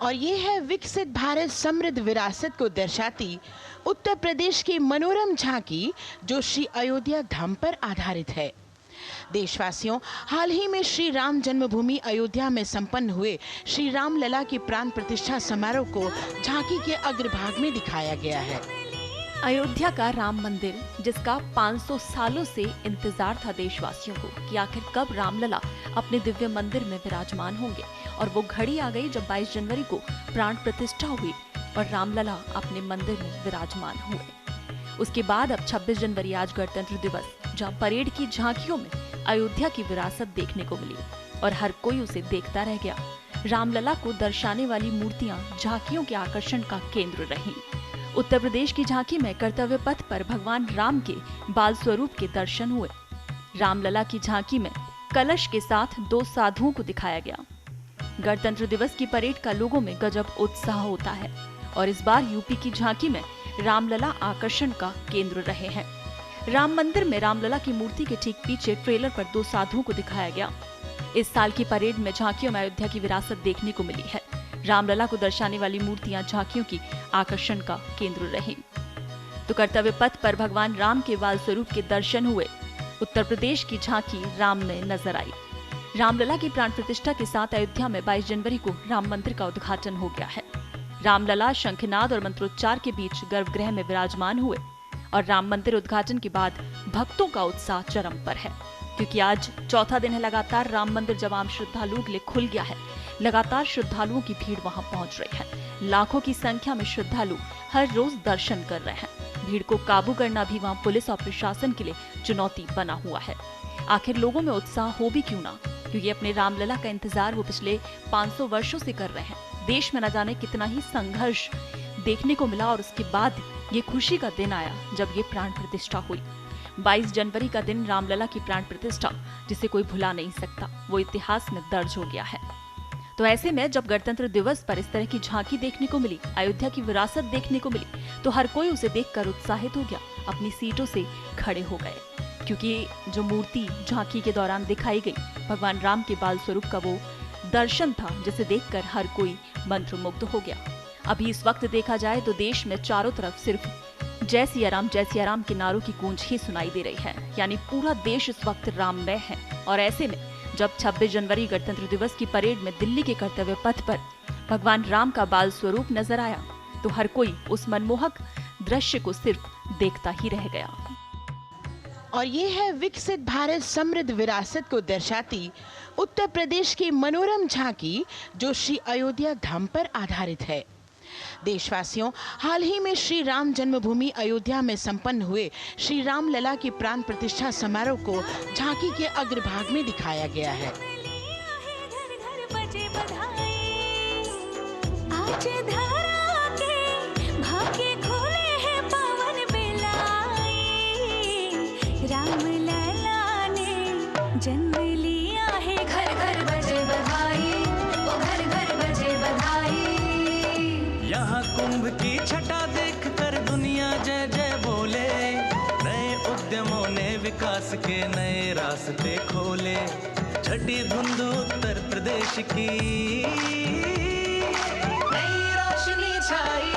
और ये है विकसित भारत समृद्ध विरासत को दर्शाती उत्तर प्रदेश की मनोरम झांकी जो श्री अयोध्या धाम पर आधारित है। देशवासियों, हाल ही में श्री राम जन्मभूमि अयोध्या में संपन्न हुए श्री राम लला की प्राण प्रतिष्ठा समारोह को झांकी के अग्रभाग में दिखाया गया है। अयोध्या का राम मंदिर, जिसका 500 सालों से इंतजार था देशवासियों को कि आखिर कब रामलला अपने दिव्य मंदिर में विराजमान होंगे, और वो घड़ी आ गई जब 22 जनवरी को प्राण प्रतिष्ठा हुई और रामलला अपने मंदिर में विराजमान हुए। उसके बाद अब 26 जनवरी आज गणतंत्र दिवस, जहाँ परेड की झांकियों में अयोध्या की विरासत देखने को मिली और हर कोई उसे देखता रह गया। रामलला को दर्शाने वाली मूर्तियां झांकियों के आकर्षण का केंद्र रहीं। उत्तर प्रदेश की झांकी में कर्तव्य पथ पर भगवान राम के बाल स्वरूप के दर्शन हुए। रामलला की झांकी में कलश के साथ 2 साधुओं को दिखाया गया। गणतंत्र दिवस की परेड का लोगों में गजब उत्साह होता है और इस बार यूपी की झांकी में रामलला आकर्षण का केंद्र रहे हैं। राम मंदिर में रामलला की मूर्ति के ठीक पीछे ट्रेलर पर 2 साधुओं को दिखाया गया। इस साल की परेड में झांकियों में अयोध्या की विरासत देखने को मिली है। रामलला को दर्शाने वाली मूर्तियां झांकियों की आकर्षण का केंद्र रही। तो कर्तव्य पथ पर भगवान राम के बाल स्वरूप के दर्शन हुए। उत्तर प्रदेश की झांकी राम में नजर आई। रामलला की प्राण प्रतिष्ठा के साथ अयोध्या में 22 जनवरी को राम मंदिर का उद्घाटन हो गया है। रामलला शंखनाद और मंत्रोच्चार के बीच गर्भगृह में विराजमान हुए और राम मंदिर उद्घाटन के बाद भक्तों का उत्साह चरम पर है, क्योंकि आज चौथा दिन है लगातार राम मंदिर जब आम श्रद्धालुओं के लिए खुल गया है। लगातार श्रद्धालुओं की भीड़ वहां पहुंच रही है। लाखों की संख्या में श्रद्धालु हर रोज दर्शन कर रहे हैं। भीड़ को काबू करना भी वहां पुलिस और प्रशासन के लिए चुनौती बना हुआ है। आखिर लोगों में उत्साह हो भी क्यों ना, क्योंकि अपने रामलला का इंतजार वो पिछले 500 वर्षों से कर रहे हैं। देश में न जाने कितना ही संघर्ष देखने को मिला और उसके बाद ये खुशी का दिन आया जब ये प्राण प्रतिष्ठा हुई। 22 जनवरी का दिन रामलला की प्राण प्रतिष्ठा, जिसे कोई भुला नहीं सकता, वो इतिहास में दर्ज हो गया है। तो ऐसे में जब गणतंत्र दिवस पर इस तरह की झांकी देखने को मिली, अयोध्या की विरासत देखने को मिली, तो हर कोई उसे देखकर उत्साहित हो गया, अपनी सीटों से खड़े हो गए, क्योंकि जो मूर्ति झांकी के दौरान दिखाई गई भगवान राम के बाल स्वरूप का वो दर्शन था, जिसे देखकर हर कोई मंत्रमुग्ध हो गया। अभी इस वक्त देखा जाए तो देश में चारों तरफ सिर्फ जय सिया राम के नारों की गूंज ही सुनाई दे रही है, यानी पूरा देश इस वक्त राममय है। और ऐसे में जब 26 जनवरी गणतंत्र दिवस की परेड में दिल्ली के कर्तव्य पथ पर भगवान राम का बाल स्वरूप नजर आया, तो हर कोई उस मनमोहक दृश्य को सिर्फ देखता ही रह गया। और ये है विकसित भारत समृद्ध विरासत को दर्शाती उत्तर प्रदेश की मनोरम झांकी जो श्री अयोध्या धाम पर आधारित है। देशवासियों, हाल ही में श्री राम जन्मभूमि अयोध्या में संपन्न हुए श्री राम लला की प्राण प्रतिष्ठा समारोह को झांकी के अग्रभाग में दिखाया गया है। जन्म लिया है, घर घर बजे बधाई, ओ घर घर बजे बधाई। यहाँ कुंभ की छटा देख कर दुनिया जय जय बोले। नए उद्यमों ने विकास के नए रास्ते खोले। छठी धुंध उत्तर प्रदेश की नई रोशनी छाई।